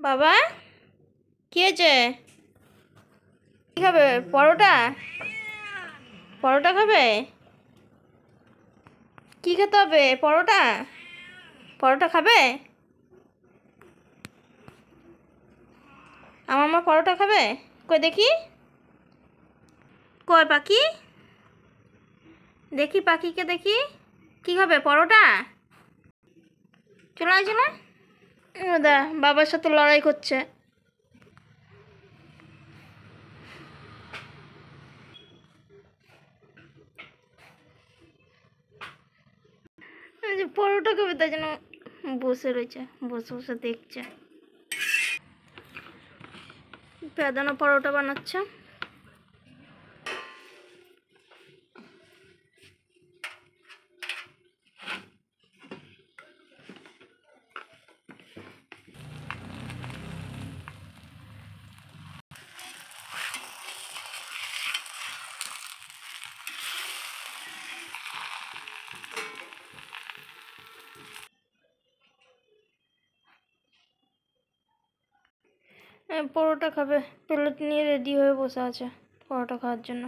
বাবা কি হয়েছে? কি খাবে? পরোটা? পরোটা খাবে? কি খেতে হবে? পরোটা? পরোটা খাবে? আমার মা পরোটা খাবে? কই দেখি, কই পাখি? দেখি পাখিকে দেখি। কি খাবে? পরোটা? চলে আসছে না? দা বাবার সাথে লড়াই করছে। পরোটা খাবে তাই জন্য বসে রয়েছে, বসে বসে দেখছে। বেদানা পরোটা বানাচ্ছে। পরোটা খাবে, প্লেট নিয়ে রেডি হয়ে বসে আছে পরোটা খাওয়ার জন্য।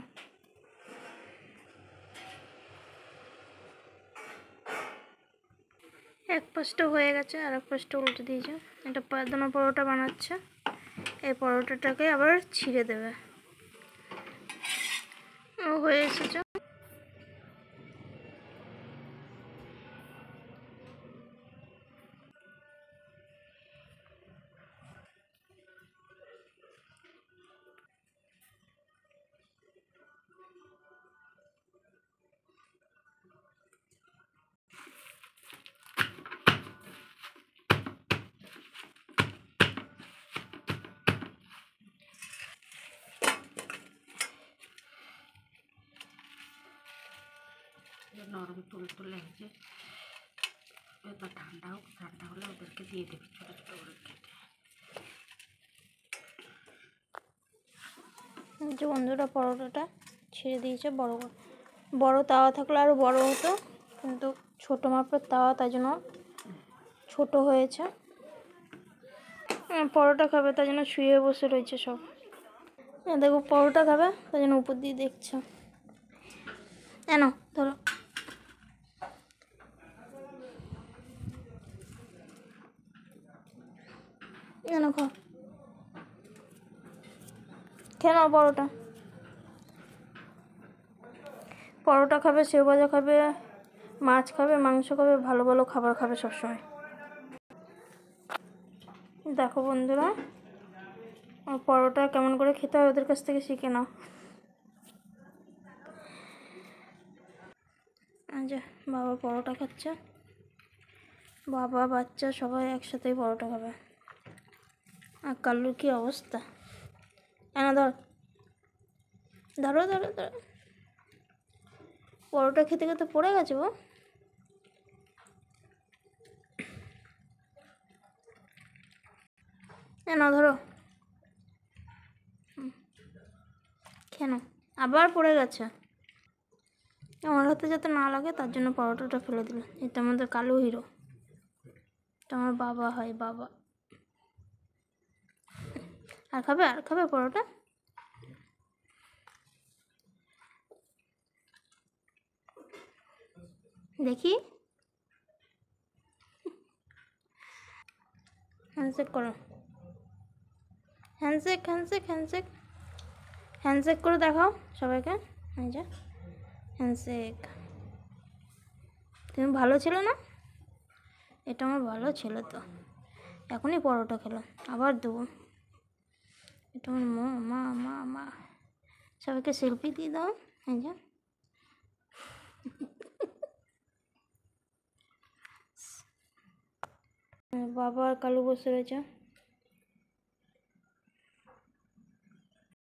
এক পাশটা হয়ে গেছে আর এক পাশটা উল্টে দিয়েছে। এটা বেদানা পরোটা বানাচ্ছে। এই পরোটাটাকে আবার ছিঁড়ে দেবে। ও হয়ে এসেছে। নরম তুলতুলে হয়েছে, এবার ঠান্ডা হোক, ঠান্ডা হলে ওদেরকে দিয়ে দেবে ছোটো ছোটো করে কেটে। যে বন্ধুরা পরোটাটা ছিঁড়ে দিয়েছে। বড় তাওয়া থাকলে আরও বড় হতো, কিন্তু ছোটো মাপের তাওয়া, তাই জন্য ছোটো হয়েছে। পরোটা খাবে তাই জন্য শুয়ে বসে রয়েছে সব। দেখো পরোটা খাবে তাই জন্য উপর দিয়ে দেখছে। এনো ধরো। এনো খাও, খেয়ে নাও পরোটা। পরোটা খাবে, সেও ভাজা খাবে, মাছ খাবে, মাংস খাবে, ভালো ভালো খাবার খাবে সবসময়। দেখো বন্ধুরা, পরোটা কেমন করে খেতে হয় ওদের কাছ থেকে শিখে নাও। আচ্ছা, বাবা পরোটা খাচ্ছে। বাবা বাচ্চা সবাই একসাথেই পরোটা খাবে। আর কাল্লুর কি অবস্থা! এনা ধর, ধরো ধরো ধরো। পরোটা খেতে খেতে পড়ে গেছে ও। এনা ধরো, কেন আবার পড়ে গেছে? আমার হাতে যাতে না লাগে তার জন্য পরোটাটা ফেলে দিল। এটা আমাদের কালো হিরো, এটা আমার বাবা হয়, বাবা। আর খাবে, আর খাবে পরোটা? দেখি, হ্যান্ডশেক করো, হ্যান্ডশেক হ্যান্ডশেক হ্যান্ডশেক হ্যান্ডশেক করে দেখাও সবাইকে। এই যে হ্যান্ডশেক। তুমি ভালো ছিল না? এটা আমার ভালো ছিল তো, এখনই পরোটা খেলো, আবার দেবো। এটা আমার মা মা মা মা। সবাইকে সেলফি দিয়ে দাও। এই যে বাবা আর কালু বসে রয়েছে।